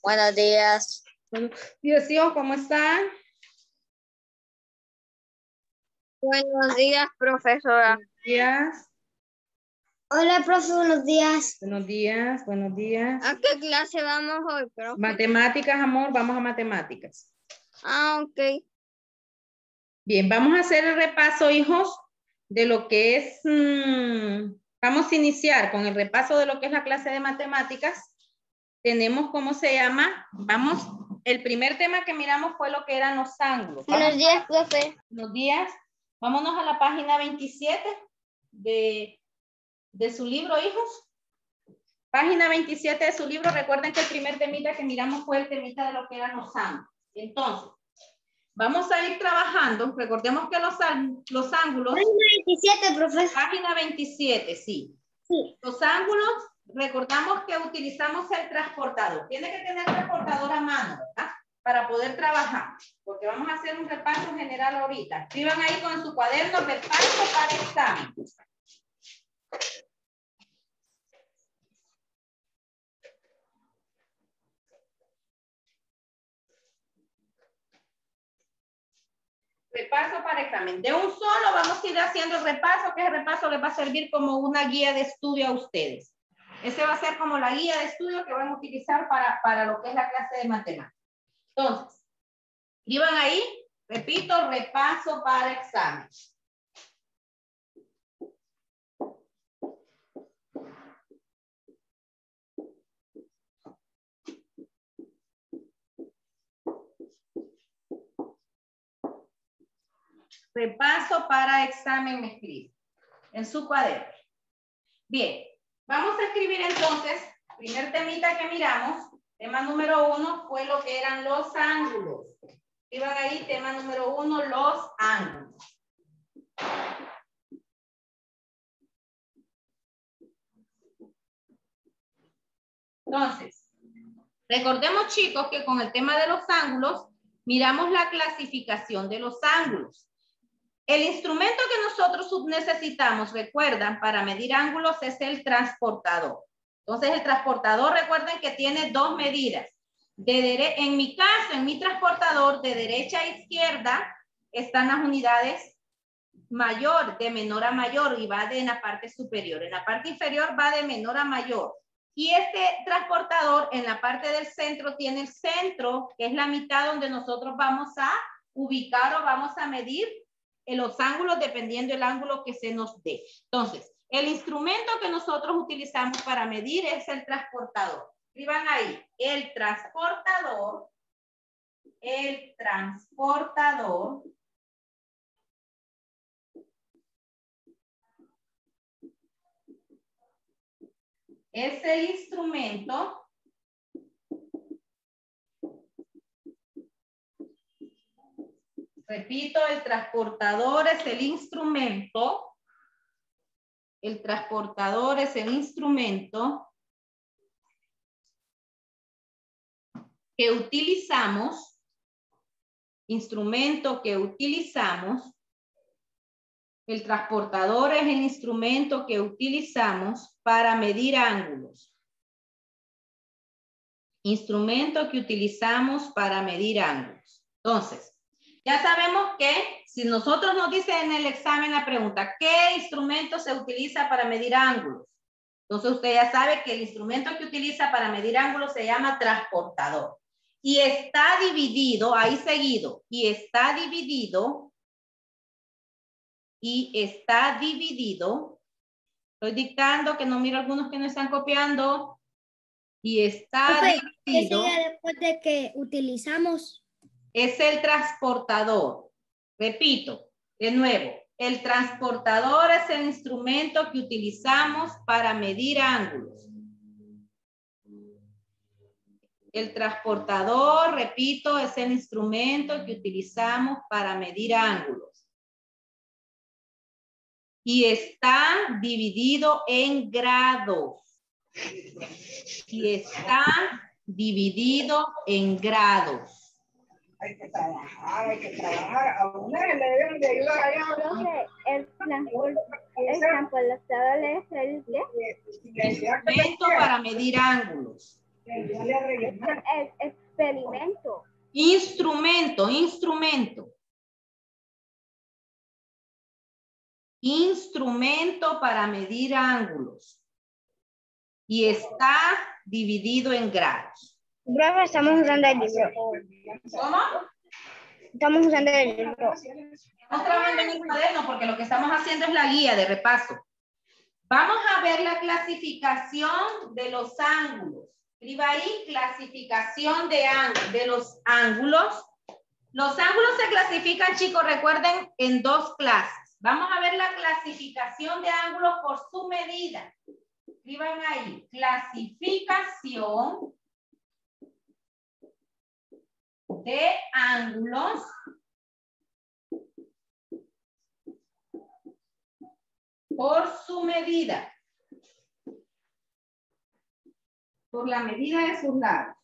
Buenos días. Dios mío, ¿cómo están? Buenos días, profesora. Buenos días. Hola, profe, buenos días. Buenos días, buenos días. ¿A qué clase vamos hoy, profe? Matemáticas, amor, vamos a matemáticas. Ah, ok. Bien, vamos a hacer el repaso, hijos, de lo que es... vamos a iniciar con el repaso de lo que es la clase de matemáticas. Tenemos, ¿cómo se llama? Vamos, el primer tema que miramos fue lo que eran los ángulos. Buenos días, profe. Buenos días. Vámonos a la página 27 de su libro, hijos. Página 27 de su libro. Recuerden que el primer temita que miramos fue el temita de lo que eran los ángulos. Entonces, vamos a ir trabajando. Recordemos que los ángulos... Página 27, profe. Página 27, sí. Sí. Los ángulos, recordamos que utilizamos el transportador. Tiene que tener transportador a mano, ¿verdad? Para poder trabajar. Porque vamos a hacer un repaso general ahorita. Escriban ahí con su cuaderno repaso para examen. Repaso para examen. De un solo vamos a ir haciendo el repaso, que el repaso les va a servir como una guía de estudio a ustedes. Ese va a ser como la guía de estudio que van a utilizar para lo que es la clase de matemáticas. Entonces, escriban ahí, repito, repaso para examen. Repaso para examen, me escribe en su cuaderno. Bien, vamos a escribir entonces, primer temita que miramos, tema número 1 fue lo que eran los ángulos. Escriban ahí, tema número 1, los ángulos. Entonces, recordemos, chicos, que con el tema de los ángulos, miramos la clasificación de los ángulos. El instrumento que nosotros necesitamos, recuerdan, para medir ángulos es el transportador. Entonces, el transportador, recuerden que tiene dos medidas. En mi caso, en mi transportador, de derecha a izquierda, están las unidades mayor, de menor a mayor, y va en la parte superior. En la parte inferior va de menor a mayor. Y este transportador, en la parte del centro, tiene el centro, que es la mitad donde nosotros vamos a ubicar o vamos a medir en los ángulos dependiendo del ángulo que se nos dé. Entonces, el instrumento que nosotros utilizamos para medir es el transportador. Escriban ahí, el transportador es el instrumento repito, el transportador es el instrumento. El transportador es el instrumento que utilizamos. El transportador es el instrumento que utilizamos para medir ángulos. Instrumento que utilizamos para medir ángulos. Entonces, ya sabemos que si nosotros nos dicen en el examen la pregunta, ¿qué instrumento se utiliza para medir ángulos? Entonces usted ya sabe que el instrumento que utiliza para medir ángulos se llama transportador. Y está dividido, ahí seguido, y está dividido, estoy dictando que no miro algunos que no están copiando, y está dividido. ¿Qué sigue después de que utilizamos? Es el transportador. Repito, de nuevo, el transportador es el instrumento que utilizamos para medir ángulos. El transportador, repito, es el instrumento que utilizamos para medir ángulos. Y está dividido en grados. Hay que trabajar. A ustedes le deben de ayudar allá. El transportador es ejemplo, la tabla es el Instrumento para medir ángulos. experimento. Instrumento. Instrumento para medir ángulos. Y está dividido en grados. Profe, estamos usando el libro. ¿Cómo? Estamos usando el libro. Estamos trabajando en el cuaderno porque lo que estamos haciendo es la guía de repaso. Vamos a ver la clasificación de los ángulos. Escriba ahí, clasificación de los ángulos. Los ángulos se clasifican, chicos, recuerden, en dos clases. Vamos a ver la clasificación de ángulos por su medida. Escriban ahí, clasificación de ángulos por su medida. Por la medida de sus lados.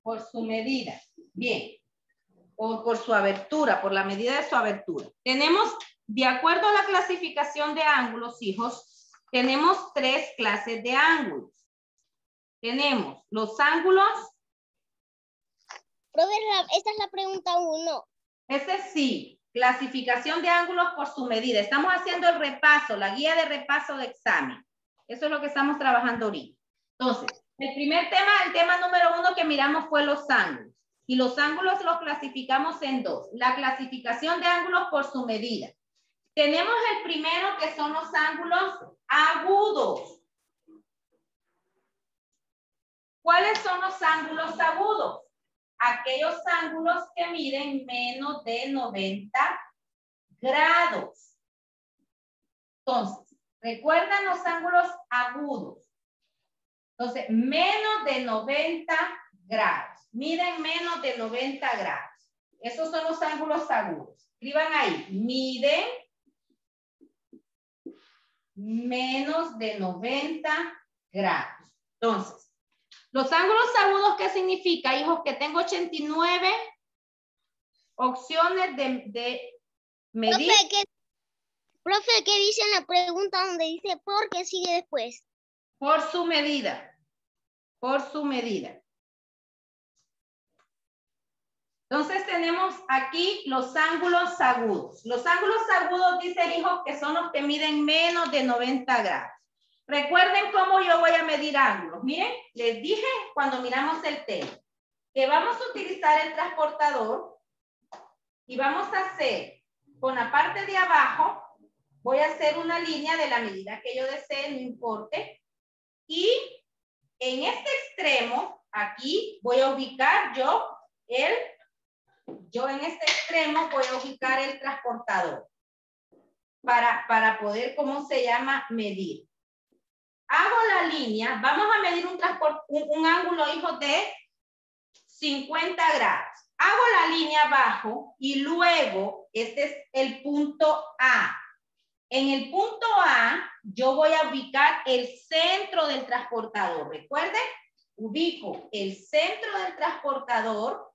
Por su medida. Bien. O por su abertura, por la medida de su abertura. Tenemos, de acuerdo a la clasificación de ángulos, hijos, tenemos tres clases de ángulos. Tenemos los ángulos. Profe, esta es la pregunta 1. Ese sí, clasificación de ángulos por su medida. Estamos haciendo el repaso, la guía de repaso de examen. Eso es lo que estamos trabajando ahorita. Entonces, el primer tema, el tema número 1 que miramos fue los ángulos. Y los ángulos los clasificamos en dos. La clasificación de ángulos por su medida. Tenemos el primero que son los ángulos agudos. ¿Cuáles son los ángulos agudos? Aquellos ángulos que miden menos de 90 grados. Entonces, recuerdan los ángulos agudos. Entonces, menos de 90 grados. Miden menos de 90 grados. Esos son los ángulos agudos. Escriban ahí. Miden menos de 90 grados. Entonces, los ángulos agudos, ¿qué significa, hijos? Que tengo 89 opciones de medir. Profe, ¿qué dice en la pregunta donde dice por qué sigue después? Por su medida. Por su medida. Entonces tenemos aquí los ángulos agudos. Los ángulos agudos, dice, hijos, que son los que miden menos de 90 grados. Recuerden cómo yo voy a medir ángulos. Miren, les dije cuando miramos el tema que vamos a utilizar el transportador y vamos a hacer con la parte de abajo, voy a hacer una línea de la medida que yo desee, no importe. Y en este extremo, aquí, voy a ubicar yo en este extremo voy a ubicar el transportador para poder, ¿cómo se llama? Medir. Hago la línea, vamos a medir un ángulo, hijos, de 50 grados. Hago la línea abajo y luego, este es el punto A. En el punto A, yo voy a ubicar el centro del transportador. Recuerden, ubico el centro del transportador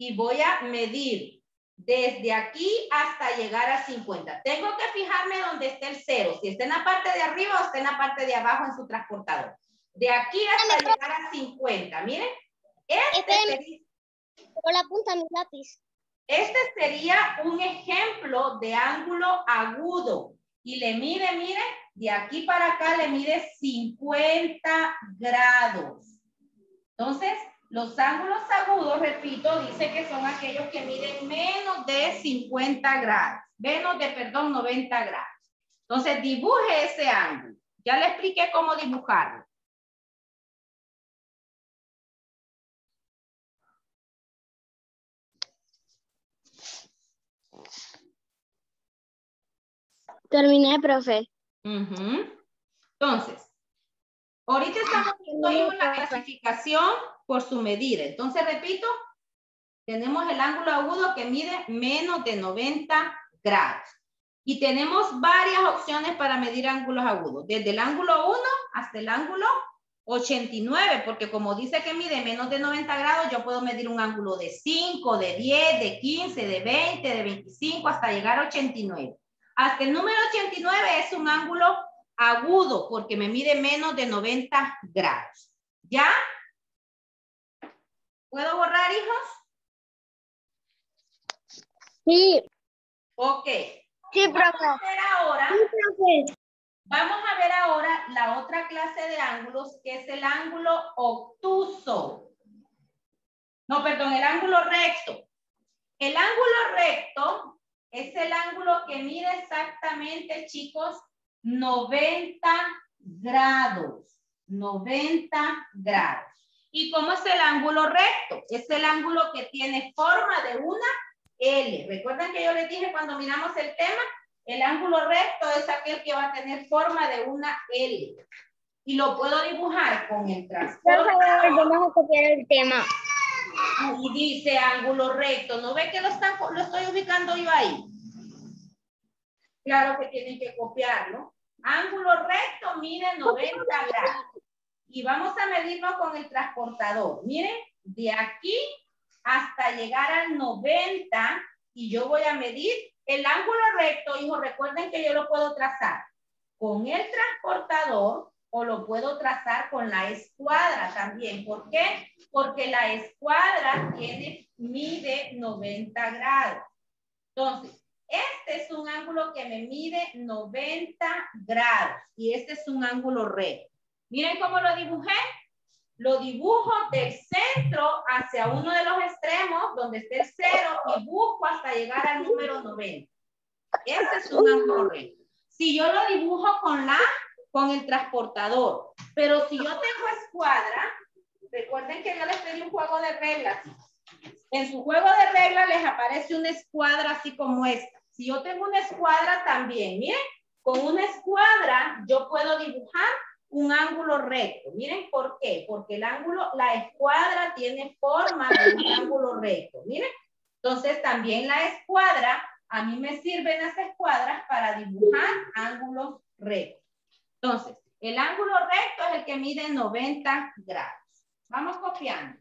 y voy a medir desde aquí hasta llegar a 50. Tengo que fijarme dónde está el 0, si está en la parte de arriba o está en la parte de abajo en su transportador. De aquí hasta llegar a 50. Miren, Con la punta de mi lápiz. Este sería un ejemplo de ángulo agudo. Y le mide, miren, de aquí para acá le mide 50 grados. Entonces, los ángulos agudos, repito, dice que son aquellos que miden menos de 50 grados. Menos de, 90 grados. Entonces, dibuje ese ángulo. Ya le expliqué cómo dibujarlo. Terminé, profe. Entonces, ahorita estamos viendo la clasificación por su medida. Entonces, repito, tenemos el ángulo agudo que mide menos de 90 grados. Y tenemos varias opciones para medir ángulos agudos. Desde el ángulo 1 hasta el ángulo 89, porque como dice que mide menos de 90 grados, yo puedo medir un ángulo de 5, de 10, de 15, de 20, de 25, hasta llegar a 89. Hasta el número 89 es un ángulo agudo, porque me mide menos de 90 grados. ¿Ya? ¿Puedo borrar, hijos? Sí. Ok. Sí, profe. Vamos a ver ahora la otra clase de ángulos, que es el ángulo obtuso. No, perdón, el ángulo recto. El ángulo recto es el ángulo que mide exactamente, chicos, 90 grados. 90 grados. ¿Y cómo es el ángulo recto? Es el ángulo que tiene forma de una L. ¿Recuerdan que yo les dije cuando miramos el tema? El ángulo recto es aquel que va a tener forma de una L. Y lo puedo dibujar con el transportador. Vamos a copiar el tema. Y dice ángulo recto. ¿No ve que lo estoy ubicando yo ahí? Claro que tienen que copiarlo. Ángulo recto mide 90 grados. Y vamos a medirlo con el transportador. Miren, de aquí hasta llegar al 90, y yo voy a medir el ángulo recto, hijos. Recuerden que yo lo puedo trazar con el transportador o lo puedo trazar con la escuadra también. ¿Por qué? Porque la escuadra mide 90 grados. Entonces, este es un ángulo que me mide 90 grados y este es un ángulo recto. Miren cómo lo dibujé. Lo dibujo del centro hacia uno de los extremos, donde esté el 0, y busco hasta llegar al número 90. Este es un ángulo recto. Si yo lo dibujo con el transportador, pero si yo tengo escuadra, recuerden que yo les pedí un juego de reglas. En su juego de reglas les aparece una escuadra así como esta. Si yo tengo una escuadra también, miren, con una escuadra yo puedo dibujar un ángulo recto. Miren por qué. Porque la escuadra tiene forma de un ángulo recto. Miren. Entonces también la escuadra, a mí me sirven las escuadras para dibujar ángulos rectos. Entonces, el ángulo recto es el que mide 90 grados. Vamos copiando.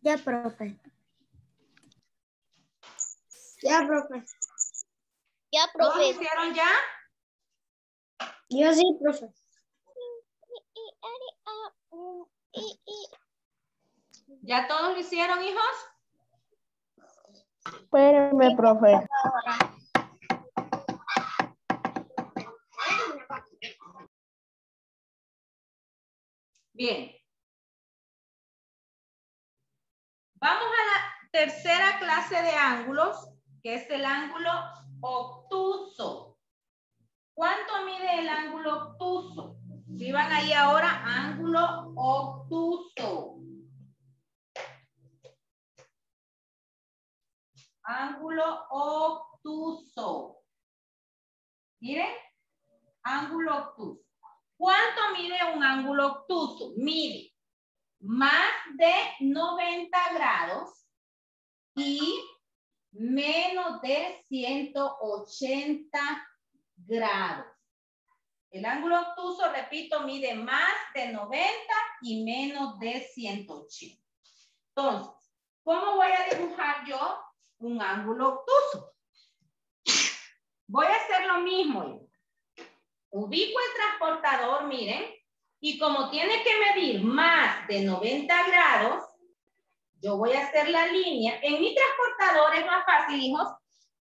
Ya, profe. Ya, profe. Ya, ¿Todos profe. hicieron ya? Yo sí, profe. ¿Ya todos lo hicieron, hijos? Espérenme, profe. Bien. Vamos a la tercera clase de ángulos, que es el ángulo obtuso. ¿Cuánto mide el ángulo obtuso? Escriban ahí ahora, ángulo obtuso. Ángulo obtuso. Miren, ángulo obtuso. ¿Cuánto mide un ángulo obtuso? Mide más de 90 grados y menos de 180 grados. El ángulo obtuso, repito, mide más de 90 y menos de 180. Entonces, ¿cómo voy a dibujar yo un ángulo obtuso? Voy a hacer lo mismo. Ubico el transportador, miren, y como tiene que medir más de 90 grados, yo voy a hacer la línea. En mi transportador es más fácil, hijos,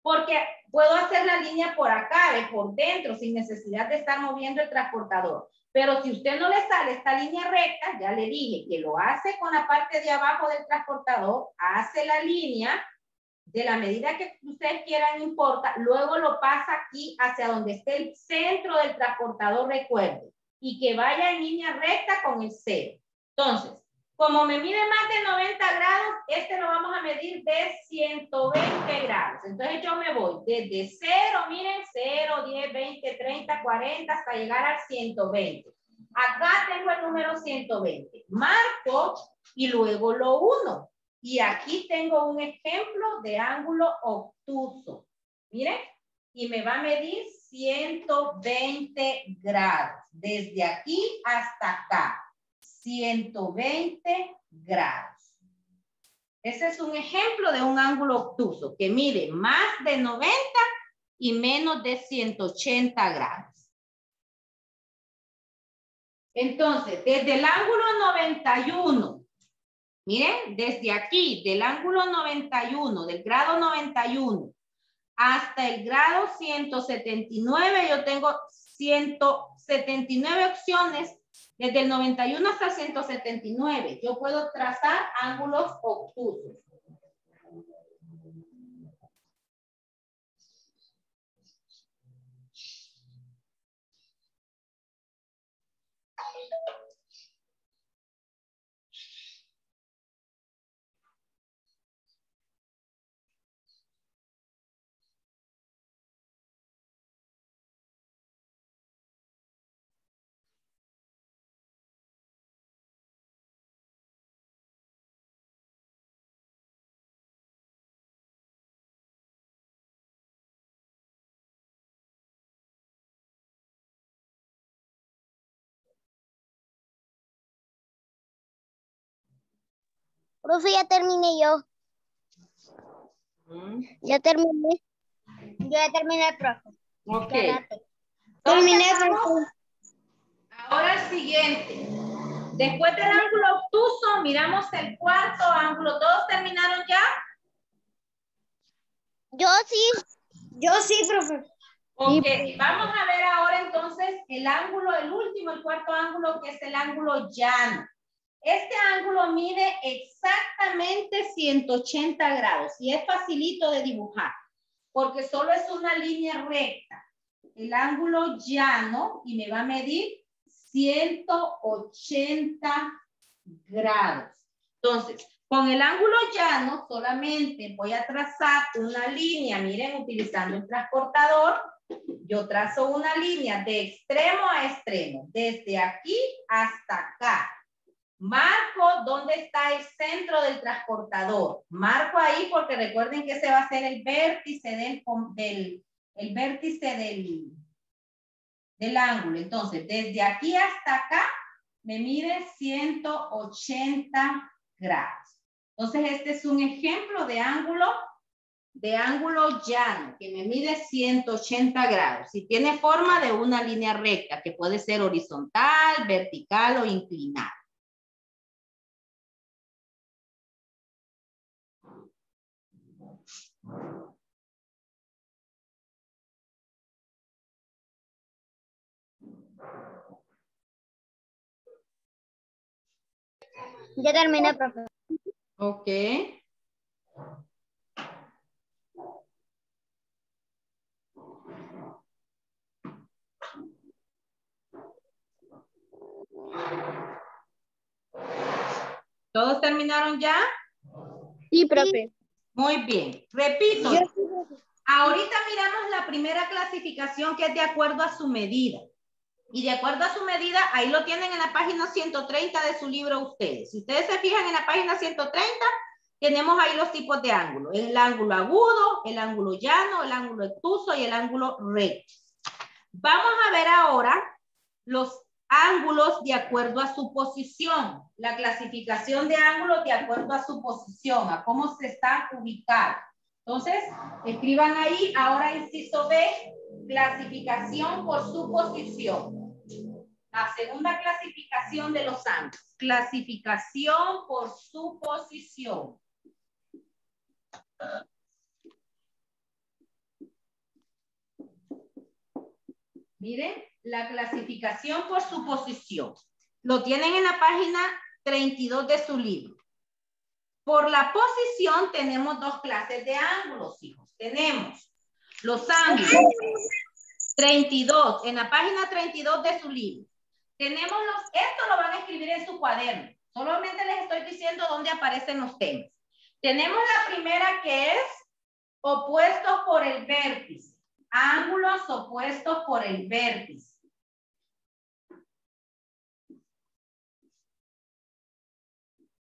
porque puedo hacer la línea por acá, por dentro, sin necesidad de estar moviendo el transportador. Pero si usted no le sale esta línea recta, ya le dije que lo hace con la parte de abajo del transportador, hace la línea de la medida que ustedes quieran, no importa, luego lo pasa aquí hacia donde esté el centro del transportador, recuerde, y que vaya en línea recta con el 0. Entonces, como me mide más de 90 grados, este lo vamos a medir de 120 grados. Entonces yo me voy desde 0, miren, 0, 10, 20, 30, 40, hasta llegar al 120. Acá tengo el número 120. Marco y luego lo uno. Y aquí tengo un ejemplo de ángulo obtuso. Miren, y me va a medir 120 grados. Desde aquí hasta acá. 120 grados. Ese es un ejemplo de un ángulo obtuso que mide más de 90 y menos de 180 grados. Entonces, desde el ángulo 91, miren, desde aquí, del ángulo 91, del grado 91, hasta el grado 179, yo tengo 179 opciones. Desde el 91 hasta el 179, yo puedo trazar ángulos obtusos. Profe, ya terminé yo. Ya terminé. Yo ya terminé, profe. Ok. Terminé, Entonces, profe. ahora el siguiente. Después del ángulo obtuso, miramos el cuarto ángulo. ¿Todos terminaron ya? Yo sí, profe. Ok, vamos a ver ahora entonces el ángulo, el último, el cuarto ángulo, que es el ángulo llano. Este ángulo mide exactamente 180 grados y es facilito de dibujar porque solo es una línea recta. El ángulo llano y me va a medir 180 grados. Entonces, con el ángulo llano solamente voy a trazar una línea, miren, utilizando el transportador. Yo trazo una línea de extremo a extremo, desde aquí hasta acá. Marco dónde está el centro del transportador. Marco ahí porque recuerden que ese va a ser el vértice del ángulo. Entonces, desde aquí hasta acá me mide 180 grados. Entonces, este es un ejemplo de ángulo llano, que me mide 180 grados y tiene forma de una línea recta, que puede ser horizontal, vertical o inclinada. Ya terminé, profe. Ok. ¿Todos terminaron ya? Sí, profe. Muy bien. Repito. Ahorita miramos la primera clasificación, que es de acuerdo a su medida. Y de acuerdo a su medida, ahí lo tienen en la página 130 de su libro ustedes. Si ustedes se fijan en la página 130, tenemos ahí los tipos de ángulo. El ángulo agudo, el ángulo llano, el ángulo obtuso y el ángulo recto. Vamos a ver ahora los ángulos de acuerdo a su posición. La clasificación de ángulos de acuerdo a su posición, a cómo se están ubicados. Entonces, escriban ahí, ahora inciso B, clasificación por su posición. La segunda clasificación de los ángulos. Clasificación por su posición. Miren, la clasificación por su posición. Lo tienen en la página 32 de su libro. Por la posición tenemos dos clases de ángulos, hijos. Tenemos los ángulos 32, en la página 32 de su libro. Tenemos esto lo van a escribir en su cuaderno. Solamente les estoy diciendo dónde aparecen los temas. Tenemos la primera, que es opuestos por el vértice. Ángulos opuestos por el vértice.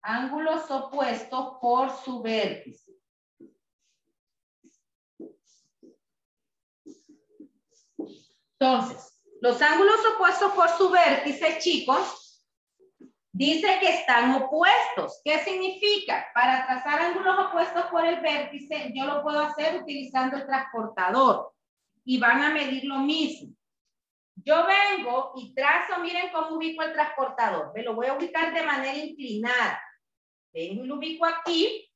Ángulos opuestos por su vértice. Entonces, los ángulos opuestos por su vértice, chicos, dice que están opuestos. ¿Qué significa? Para trazar ángulos opuestos por el vértice, yo lo puedo hacer utilizando el transportador. Y van a medir lo mismo. Yo vengo y trazo, miren cómo ubico el transportador. Me lo voy a ubicar de manera inclinada. Vengo y lo ubico aquí.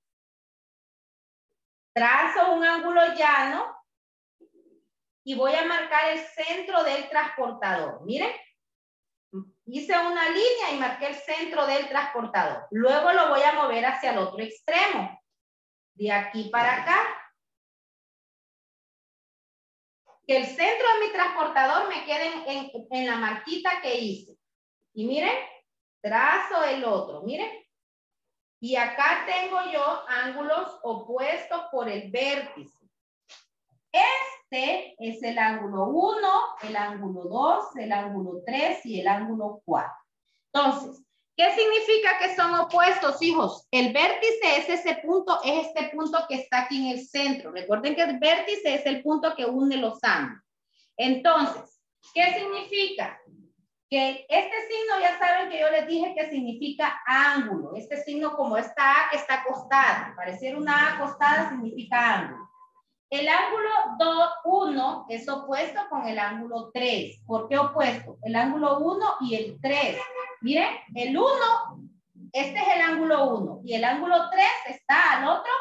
Trazo un ángulo llano. Y voy a marcar el centro del transportador. Miren. Hice una línea y marqué el centro del transportador. Luego lo voy a mover hacia el otro extremo. De aquí para acá. Que el centro de mi transportador me quede en la marquita que hice. Y miren, trazo el otro, miren. Y acá tengo yo ángulos opuestos por el vértice. Este es el ángulo 1, el ángulo 2, el ángulo 3 y el ángulo 4. Entonces, ¿qué significa que son opuestos, hijos? El vértice es este punto que está aquí en el centro. Recuerden que el vértice es el punto que une los ángulos. Entonces, ¿qué significa? Que este signo ya saben que yo les dije que significa ángulo. Este signo como esta A que está acostada. Parecer una A acostada significa ángulo. El ángulo 1 es opuesto con el ángulo 3. ¿Por qué opuesto? El ángulo 1 y el 3. Miren, el 1, este es el ángulo 1 y el ángulo 3 está al otro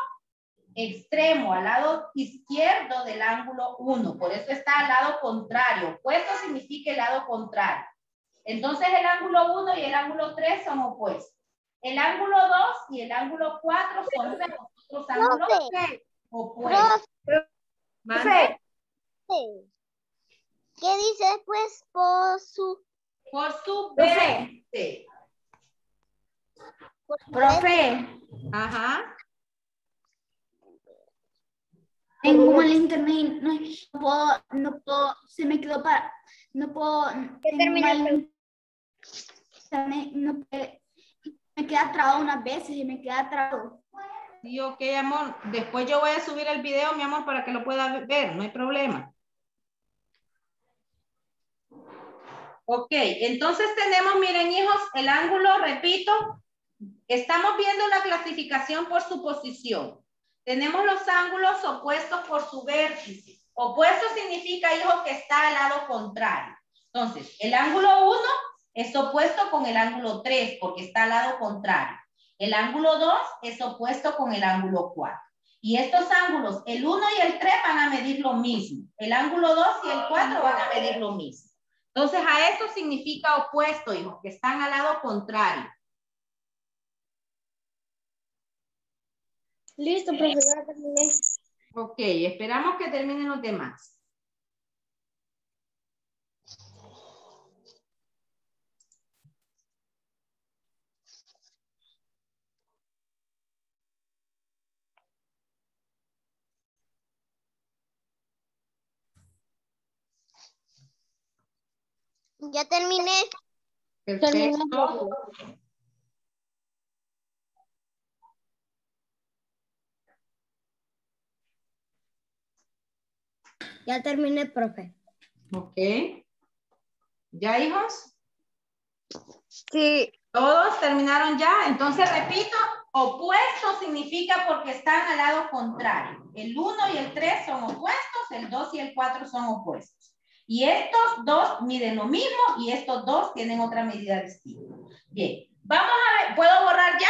extremo, al lado izquierdo del ángulo 1. Por eso está al lado contrario. Opuesto significa el lado contrario. Entonces el ángulo 1 y el ángulo 3 son opuestos. El ángulo 2 y el ángulo 4 son los otros ángulos opuestos. Profe. ¿Qué dice después por su vértice? Profe. Ajá. Tengo mal internet, no puedo, se me quedó para, no puedo, tengo mal internet, me queda trabado unas veces y me queda trabado. Sí, ok, amor. Después yo voy a subir el video, mi amor, para que lo pueda ver, no hay problema. Ok, entonces tenemos, miren, hijos, el ángulo, repito, estamos viendo la clasificación por su posición. Tenemos los ángulos opuestos por su vértice. Opuesto significa, hijos, que está al lado contrario. Entonces, el ángulo 1 es opuesto con el ángulo 3 porque está al lado contrario. El ángulo 2 es opuesto con el ángulo 4. Y estos ángulos, el 1 y el 3 van a medir lo mismo. El ángulo 2 y el 4 van a medir lo mismo. Entonces, a eso significa opuesto, hijos, que están al lado contrario. Listo, profe, ya terminé. Ok, esperamos que terminen los demás. Ya terminé. Perfecto. Ya terminé, profe. Ok. ¿Ya, hijos? Sí. ¿Todos terminaron ya? Entonces, repito, opuesto significa porque están al lado contrario. El 1 y el 3 son opuestos, el 2 y el 4 son opuestos. Y estos dos miden lo mismo y estos dos tienen otra medida distinta. Bien, vamos a ver, ¿puedo borrar ya?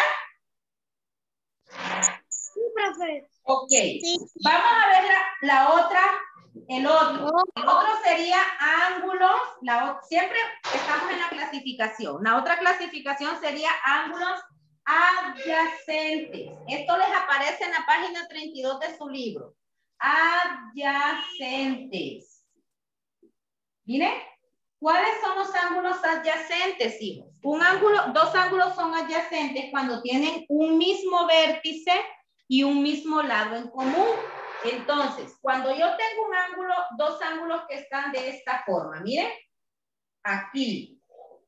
Sí, profe. Ok, Sí. vamos a ver la otra, el otro. El otro sería ángulos, siempre estamos en la clasificación. La otra clasificación sería ángulos adyacentes. Esto les aparece en la página 32 de su libro. Adyacentes. Miren, ¿cuáles son los ángulos adyacentes, hijos? Dos ángulos son adyacentes cuando tienen un mismo vértice y un mismo lado en común. Entonces, cuando yo tengo un ángulo, dos ángulos que están de esta forma, miren, aquí,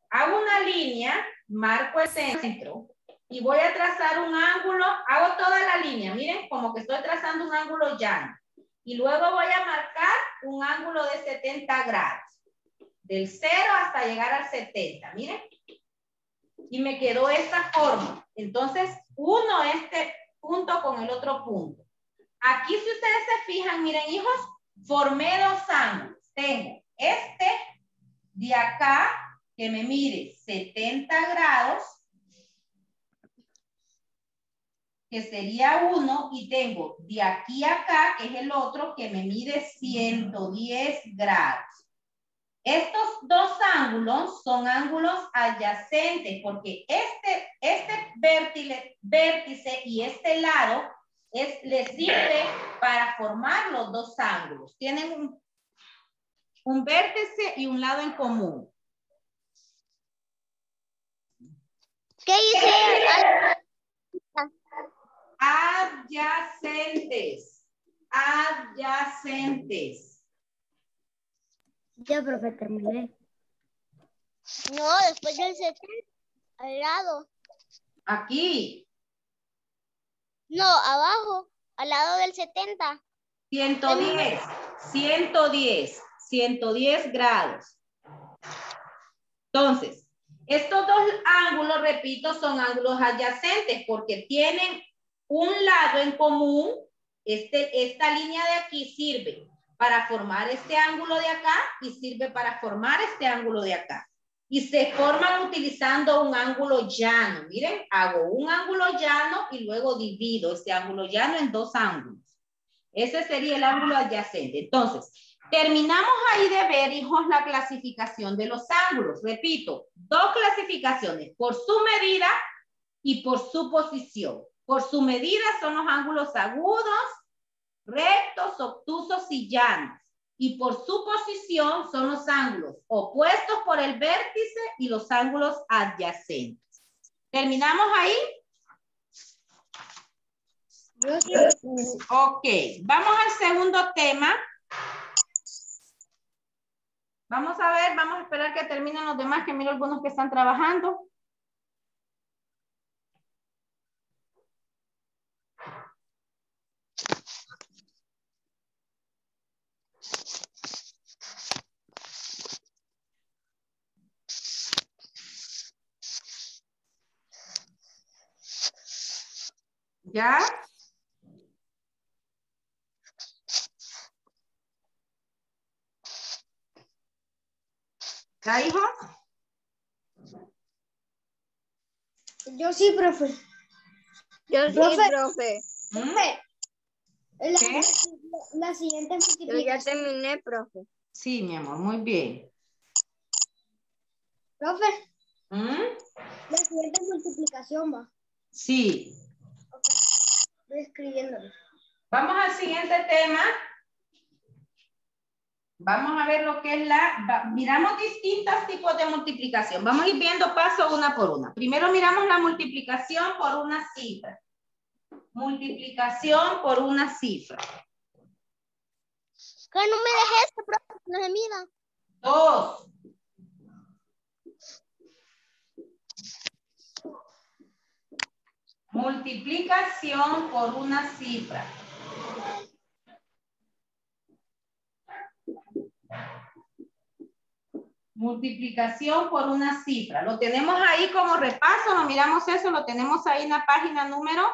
hago una línea, marco el centro y voy a trazar un ángulo, hago toda la línea, miren, como que estoy trazando un ángulo llano. Y luego voy a marcar un ángulo de 70 grados. Del 0 hasta llegar al 70. Miren. Y me quedó esta forma. Entonces, uno este punto con el otro punto. Aquí, si ustedes se fijan, miren, hijos, formé dos ángulos. Tengo este de acá, que me mide 70 grados, que sería 1, y tengo de aquí a acá, que es el otro, que me mide 110 grados. Estos dos ángulos son ángulos adyacentes, porque este vértice y este lado le sirve para formar los dos ángulos. Tienen un vértice y un lado en común. ¿Qué dice? Adyacentes. Adyacentes. Ya, profe, terminé. No, después del 70, al lado. Aquí. No, abajo, al lado del 70. 110 grados. Entonces, estos dos ángulos, repito, son ángulos adyacentes porque tienen un lado en común. Esta línea de aquí sirve para formar este ángulo de acá y sirve para formar este ángulo de acá. Y se forman utilizando un ángulo llano. Miren, hago un ángulo llano y luego divido este ángulo llano en dos ángulos. Ese sería el ángulo adyacente. Entonces, terminamos ahí de ver, hijos, la clasificación de los ángulos. Repito, dos clasificaciones, por su medida y por su posición. Por su medida son los ángulos agudos, rectos, obtusos y llanos. Y por su posición son los ángulos opuestos por el vértice y los ángulos adyacentes. ¿Terminamos ahí? Ok, vamos al segundo tema. Vamos a ver, vamos a esperar que terminen los demás, que miro algunos que están trabajando. ¿Ya? ¿Ya, hijo? Yo sí, profe. Yo sí, profe. Profe. ¿Qué? La siguiente Yo ya terminé, profe. Sí, mi amor, muy bien. Profe, ¿Mm? la siguiente multiplicación va. Sí. Estoy escribiéndolo. Vamos al siguiente tema. Vamos a ver lo que es miramos distintos tipos de multiplicación. Vamos a ir viendo paso una por una. Primero miramos la multiplicación por una cifra. Multiplicación por una cifra. Que no me dejes, profe, no se mida. 2. Multiplicación por una cifra. Multiplicación por una cifra. Lo tenemos ahí como repaso, no miramos eso, lo tenemos ahí en la página número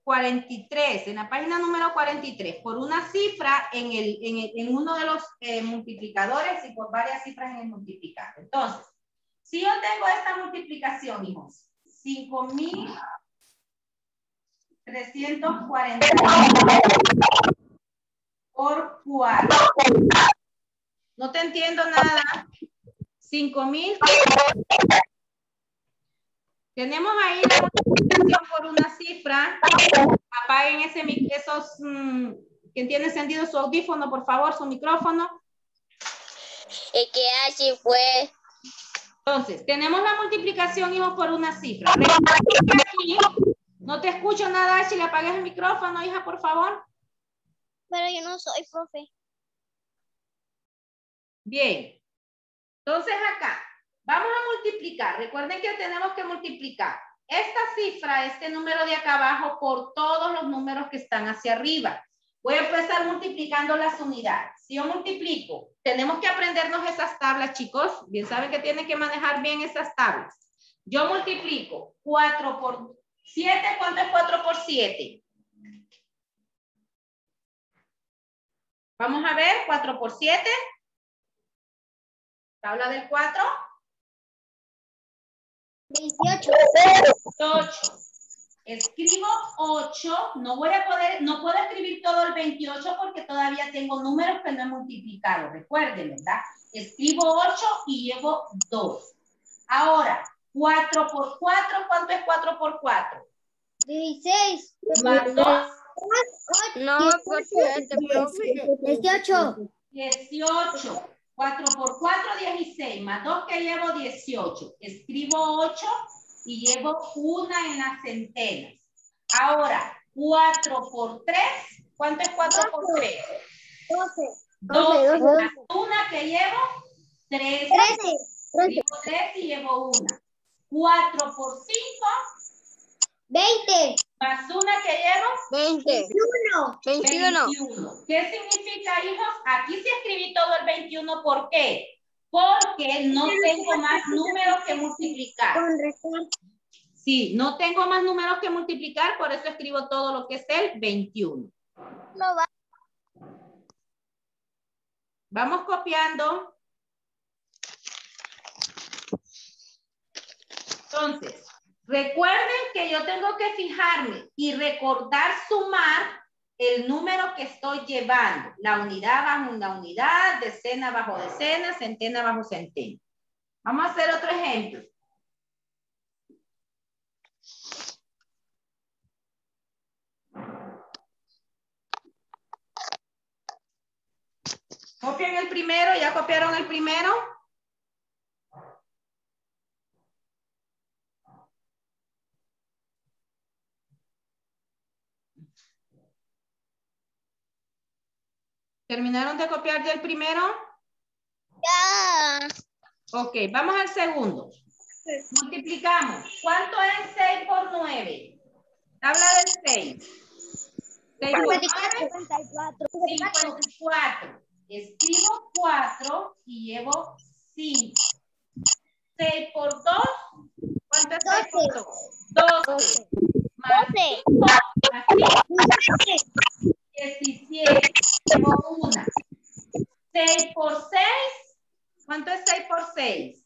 43, en la página número 43, por una cifra en uno de los multiplicadores y por varias cifras en el multiplicador. Entonces, si yo tengo esta multiplicación, hijos, 5,340 por 4. No te entiendo nada. 5,000. Tenemos ahí la multiplicación por una cifra. Apaguen esos quien tiene encendido su audífono, por favor, su micrófono. Es que así fue. Entonces, tenemos la multiplicación, hijos, por una cifra. Aquí, no te escucho nada, si le apagues el micrófono, hija, por favor. Pero yo no soy profe. Bien. Entonces acá, vamos a multiplicar. Recuerden que tenemos que multiplicar esta cifra, este número de acá abajo, por todos los números que están hacia arriba. Voy a empezar multiplicando las unidades. Si yo multiplico, tenemos que aprendernos esas tablas, chicos. Bien saben que tienen que manejar bien esas tablas. Yo multiplico 4 por 7. ¿Cuánto es 4 por 7? Vamos a ver, 4 por 7. Tabla del 4. 28. 8. Escribo 8. No puedo escribir todo el 28 porque todavía tengo números que no he multiplicado. Recuerden, ¿verdad? Escribo 8 y llevo 2. Ahora, 4 por 4, ¿cuánto es 4 por 4? 16. Más 2. No, por 7, profe. 18. 18. 4 por 4, 16. Más 2 que llevo 18. Escribo 8 y llevo 1 en las centenas. Ahora, 4 por 3. ¿Cuánto es 4 por 3? 12. Más 1 que llevo 13. 13. Escribo 3 y llevo 1. 4 por 5. 20. Más 1 que llevo 20. 21. 21. ¿Qué significa, hijos? Aquí sí escribí todo el 21. ¿Por qué? Porque no tengo más números que multiplicar. Con restar. Sí, no tengo más números que multiplicar, por eso escribo todo lo que es el 21. Vamos copiando. Entonces, recuerden que yo tengo que fijarme y recordar sumar el número que estoy llevando. La unidad bajo una unidad, decena bajo decena, centena bajo centena. Vamos a hacer otro ejemplo. Copien el primero, ¿ya copiaron el primero? ¿Terminaron de copiar ya el primero? Ya. Ok, vamos al segundo. Multiplicamos. ¿Cuánto es 6 por 9? Tabla del 6. 6 por 9. 54. Escribo 4 y llevo 5. 6 por 2. ¿Cuánto es 6 por 2? 12. Más 5. Más 5. 17. Llevo 1. 6 por 6. ¿Cuánto es 6 por 6?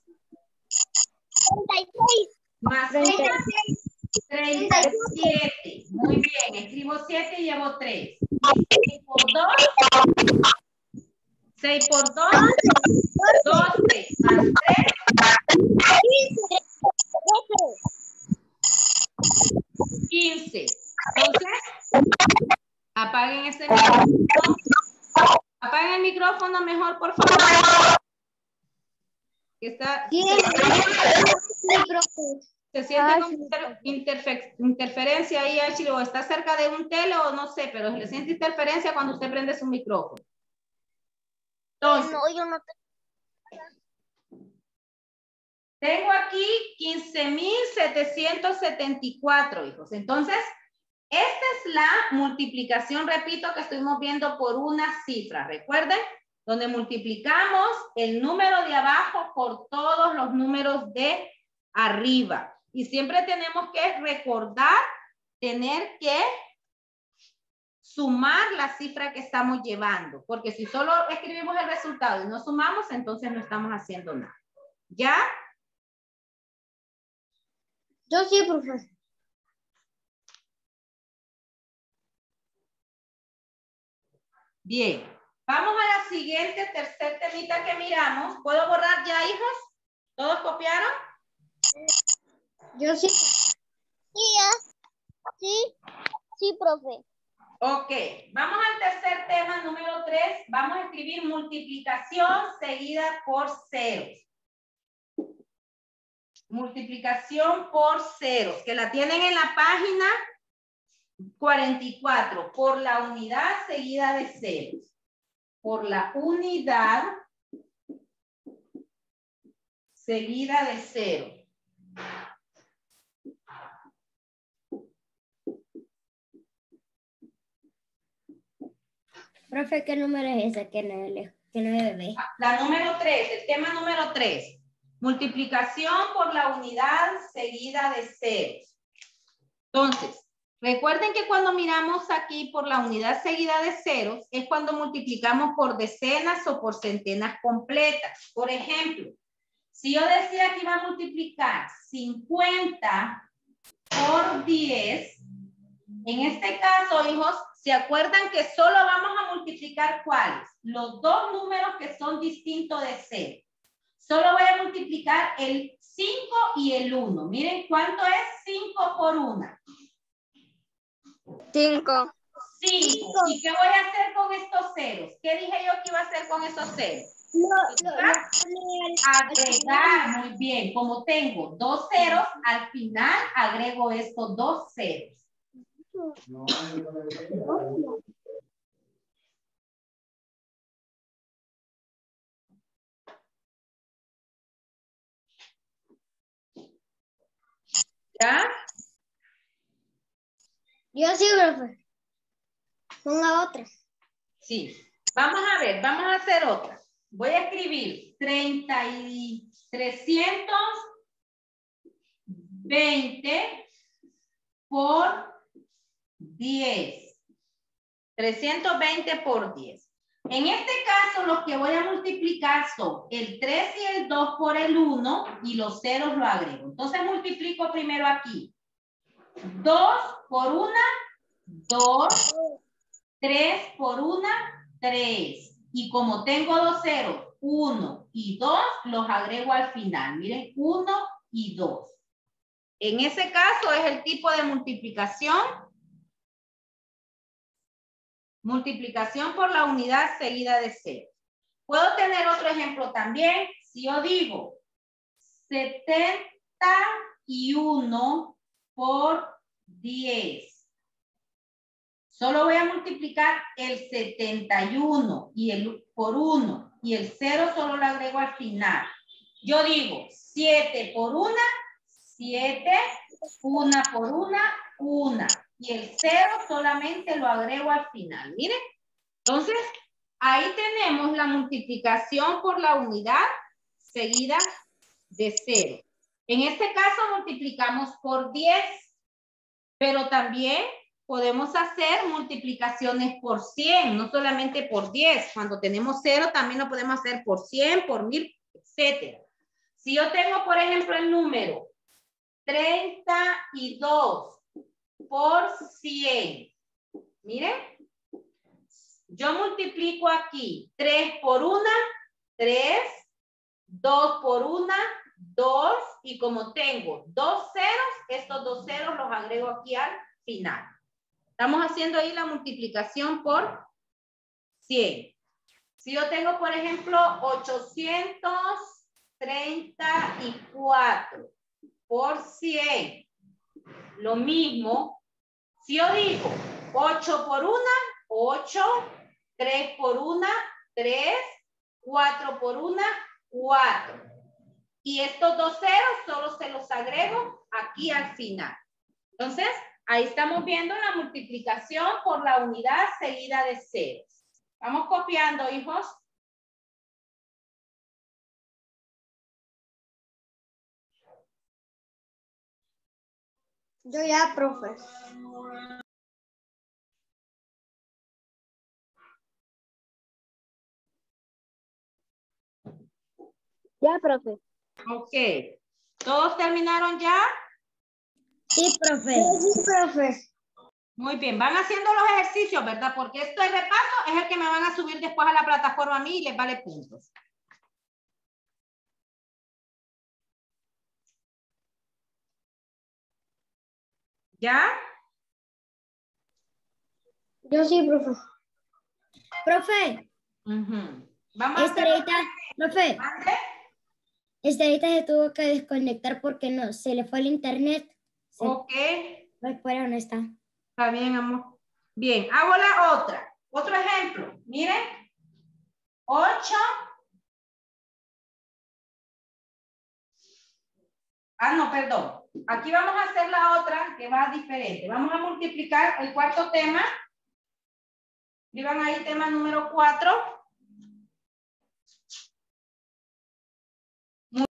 36. Más 1. 37. Muy bien. Escribo 7 y llevo 3. 6 por 2. 6 por 2. 12. Más 3. 15. Entonces, apaguen ese micrófono. Apaguen el micrófono mejor, por favor. Está, se siente como interferencia ahí, Ashley, o está cerca de un tele o no sé, pero le siente interferencia cuando usted prende su micrófono. Entonces, No, yo no tengo aquí 15,774, hijos. Entonces, esta es la multiplicación, repito, que estuvimos viendo por una cifra. Recuerden, donde multiplicamos el número de abajo por todos los números de arriba. Y siempre tenemos que recordar, tener que sumar la cifra que estamos llevando. Porque si solo escribimos el resultado y no sumamos, entonces no estamos haciendo nada. ¿Ya? Yo sí, profesor. Bien. Vamos a la siguiente, tercer temita que miramos. ¿Puedo borrar ya, hijos? ¿Todos copiaron? Yo sí. Sí, sí, profe. Ok, vamos al tercer tema, número 3. Vamos a escribir multiplicación seguida por ceros. Multiplicación por ceros, que la tienen en la página 44, por la unidad seguida de ceros. Por la unidad seguida de cero. Profe, ¿qué número es ese que no ve? La número 3, el tema número 3. Multiplicación por la unidad seguida de ceros. Entonces, recuerden que cuando miramos aquí por la unidad seguida de ceros, es cuando multiplicamos por decenas o por centenas completas. Por ejemplo, si yo decía que iba a multiplicar 50 por 10, en este caso, hijos, ¿se acuerdan que solo vamos a multiplicar cuáles? Los dos números que son distintos de 0. Solo voy a multiplicar el 5 y el 1. Miren, ¿cuánto es 5 por 1? 5. 5. ¿Y qué voy a hacer con estos ceros? ¿Qué dije yo que iba a hacer con esos ceros? Agregar, muy bien. Como tengo dos ceros, al final agrego estos dos ceros. ¿Ya? Yo sí, profe. Ponga otra. Sí. Vamos a ver, vamos a hacer otra. Voy a escribir 320 por 10. 320 por 10. En este caso, los que voy a multiplicar son el 3 y el 2 por el 1 y los ceros lo agrego. Entonces multiplico primero aquí. 2 por 1, 2. 3 por 1, 3. Y como tengo dos ceros, 1 y 2, los agrego al final. Miren, 1 y 2. En ese caso es el tipo de multiplicación. Multiplicación por la unidad seguida de 0. Puedo tener otro ejemplo también. Si yo digo 71 por 10. Solo voy a multiplicar el 71 y el por 1 y el 0 solo lo agrego al final. Yo digo 7 por 1, 7, 1 por 1, 1. Y el 0 solamente lo agrego al final. Miren. Entonces, ahí tenemos la multiplicación por la unidad seguida de 0. En este caso multiplicamos por 10, pero también podemos hacer multiplicaciones por 100, no solamente por 10. Cuando tenemos 0 también lo podemos hacer por 100, por 1000, etc. Si yo tengo, por ejemplo, el número 32 por 100. Miren, yo multiplico aquí 3 por 1, 3, 2 por 1, 2, y como tengo dos ceros, estos dos ceros los agrego aquí al final. Estamos haciendo ahí la multiplicación por 100. Si yo tengo, por ejemplo, 834 por 100, lo mismo. Si yo digo 8 por 1, 8, 3 por 1, 3, 4 por 1, 4. Y estos dos ceros solo se los agrego aquí al final. Entonces, ahí estamos viendo la multiplicación por la unidad seguida de ceros. Vamos copiando, hijos. Yo ya, profe. Ya, profe. Ok. ¿Todos terminaron ya? Sí, profe. Sí, profe. Muy bien. Van haciendo los ejercicios, ¿verdad? Porque este repaso es el que me van a subir después a la plataforma a mí y les vale puntos. ¿Ya? Yo sí, profe. Profe, Vamos a hacer... profe, ¿Mande? Estrellita se tuvo que desconectar porque no, se le fue el internet. Ok. Fuera no está. Está bien, amor. Bien, hago la otra. Otro ejemplo. Miren. 8. Ah, no, perdón. Aquí vamos a hacer la otra que va diferente. Vamos a multiplicar el cuarto tema Escriban ahí tema número 4.